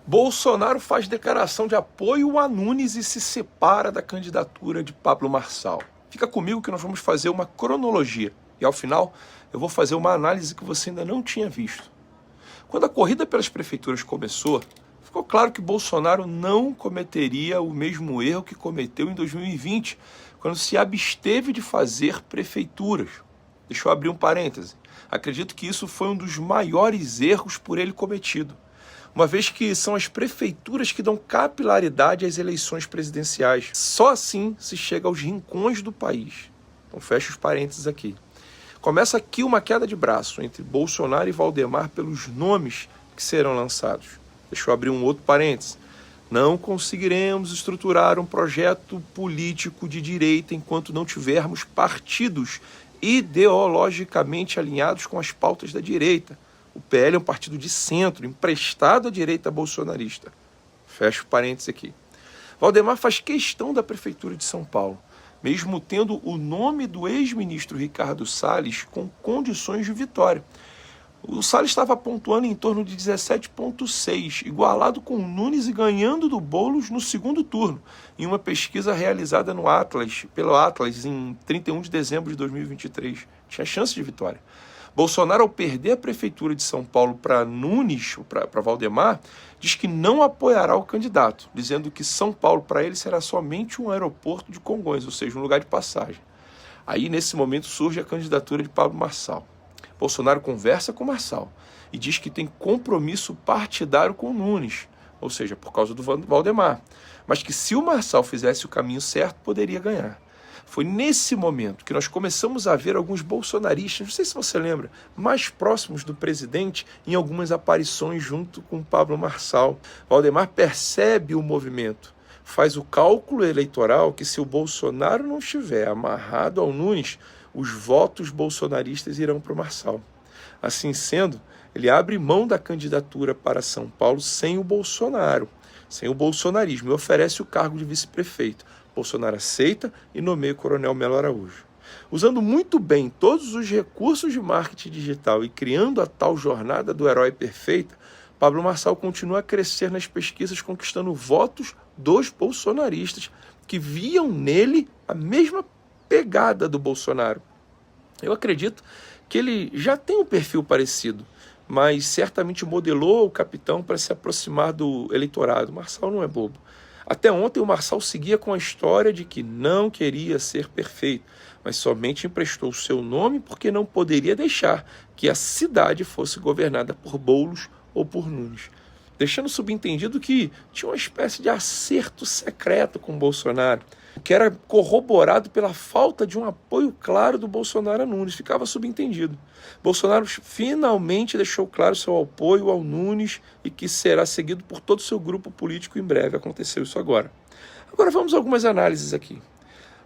Bolsonaro faz declaração de apoio a Nunes e se separa da candidatura de Pablo Marçal. Fica comigo que nós vamos fazer uma cronologia e, ao final, eu vou fazer uma análise que você ainda não tinha visto. Quando a corrida pelas prefeituras começou, ficou claro que Bolsonaro não cometeria o mesmo erro que cometeu em 2020, quando se absteve de fazer prefeituras. Deixa eu abrir um parêntese. Acredito que isso foi um dos maiores erros por ele cometido, uma vez que são as prefeituras que dão capilaridade às eleições presidenciais. Só assim se chega aos rincões do país. Então fecha os parênteses aqui. Começa aqui uma queda de braço entre Bolsonaro e Valdemar pelos nomes que serão lançados. Deixa eu abrir um outro parênteses. Não conseguiremos estruturar um projeto político de direita enquanto não tivermos partidos ideologicamente alinhados com as pautas da direita. O PL é um partido de centro, emprestado à direita bolsonarista. Fecha o parênteses aqui. Valdemar faz questão da Prefeitura de São Paulo, mesmo tendo o nome do ex-ministro Ricardo Salles com condições de vitória. O Salles estava pontuando em torno de 17,6, igualado com o Nunes e ganhando do Boulos no segundo turno, em uma pesquisa realizada no Atlas, pelo Atlas em 31 de dezembro de 2023. Tinha chance de vitória. Bolsonaro, ao perder a Prefeitura de São Paulo para Nunes, para Valdemar, diz que não apoiará o candidato, dizendo que São Paulo para ele será somente um aeroporto de Congonhas, ou seja, um lugar de passagem. Aí, nesse momento, surge a candidatura de Pablo Marçal. Bolsonaro conversa com Marçal e diz que tem compromisso partidário com Nunes, ou seja, por causa do Valdemar, mas que se o Marçal fizesse o caminho certo, poderia ganhar. Foi nesse momento que nós começamos a ver alguns bolsonaristas, não sei se você lembra, mais próximos do presidente em algumas aparições junto com Pablo Marçal. Valdemar percebe o movimento, faz o cálculo eleitoral que se o Bolsonaro não estiver amarrado ao Nunes, os votos bolsonaristas irão para o Marçal. Assim sendo, ele abre mão da candidatura para São Paulo sem o Bolsonaro, sem o bolsonarismo, e oferece o cargo de vice-prefeito. Bolsonaro aceita e nomeia o Coronel Melo Araújo. Usando muito bem todos os recursos de marketing digital e criando a tal jornada do herói perfeita, Pablo Marçal continua a crescer nas pesquisas, conquistando votos dos bolsonaristas, que viam nele a mesma pegada do Bolsonaro. Eu acredito que ele já tem um perfil parecido, mas certamente modelou o capitão para se aproximar do eleitorado. Marçal não é bobo. Até ontem o Marçal seguia com a história de que não queria ser perfeito, mas somente emprestou o seu nome porque não poderia deixar que a cidade fosse governada por Boulos ou por Nunes, deixando subentendido que tinha uma espécie de acerto secreto com Bolsonaro, que era corroborado pela falta de um apoio claro do Bolsonaro a Nunes. Ficava subentendido. Bolsonaro finalmente deixou claro seu apoio ao Nunes e que será seguido por todo o seu grupo político em breve. Aconteceu isso agora. Agora vamos a algumas análises aqui.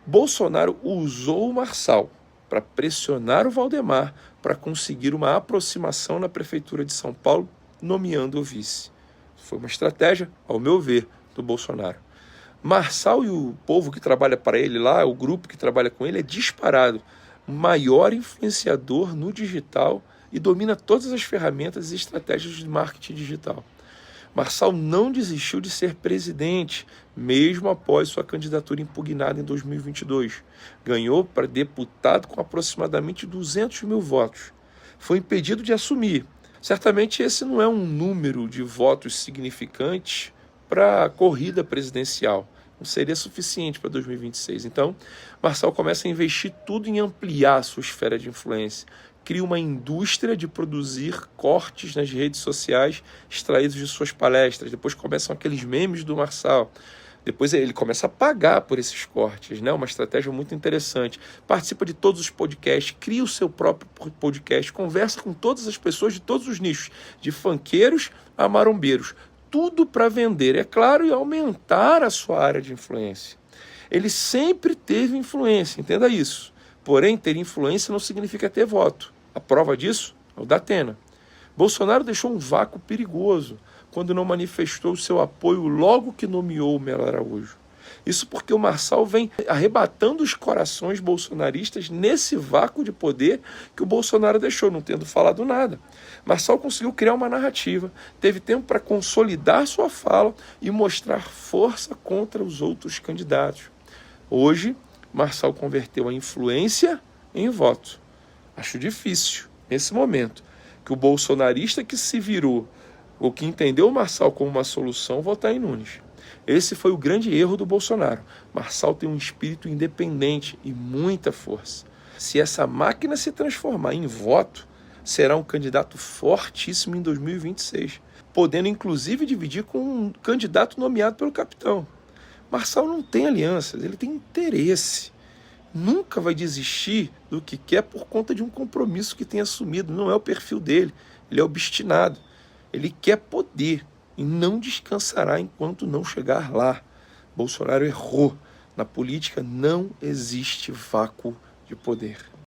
Bolsonaro usou o Marçal para pressionar o Valdemar para conseguir uma aproximação na Prefeitura de São Paulo, nomeando o vice. Foi uma estratégia, ao meu ver, do Bolsonaro. Marçal e o povo que trabalha para ele lá, o grupo que trabalha com ele, é disparado o maior influenciador no digital e domina todas as ferramentas e estratégias de marketing digital. Marçal não desistiu de ser presidente, mesmo após sua candidatura impugnada em 2022. Ganhou para deputado com aproximadamente 200 mil votos. Foi impedido de assumir. Certamente esse não é um número de votos significantes para a corrida presidencial. Não seria suficiente para 2026. Então, Marçal começa a investir tudo em ampliar a sua esfera de influência. Cria uma indústria de produzir cortes nas redes sociais extraídos de suas palestras. Depois começam aqueles memes do Marçal. Depois ele começa a pagar por esses cortes, né? Uma estratégia muito interessante. Participa de todos os podcasts, cria o seu próprio podcast, conversa com todas as pessoas de todos os nichos, de funkeiros a marombeiros. Tudo para vender, é claro, e aumentar a sua área de influência. Ele sempre teve influência, entenda isso. Porém, ter influência não significa ter voto. A prova disso é o Datena. Bolsonaro deixou um vácuo perigoso quando não manifestou seu apoio logo que nomeou o Melo Araújo. Isso porque o Marçal vem arrebatando os corações bolsonaristas nesse vácuo de poder que o Bolsonaro deixou, não tendo falado nada. Marçal conseguiu criar uma narrativa, teve tempo para consolidar sua fala e mostrar força contra os outros candidatos. Hoje, Marçal converteu a influência em voto. Acho difícil, nesse momento, que o bolsonarista que se virou ou que entendeu o Marçal como uma solução votar em Nunes. Esse foi o grande erro do Bolsonaro. Marçal tem um espírito independente e muita força. Se essa máquina se transformar em voto, será um candidato fortíssimo em 2026, podendo inclusive dividir com um candidato nomeado pelo capitão. Marçal não tem alianças, ele tem interesse. Nunca vai desistir do que quer por conta de um compromisso que tem assumido. Não é o perfil dele, ele é obstinado. Ele quer poder e não descansará enquanto não chegar lá. Bolsonaro errou. Na política não existe vácuo de poder.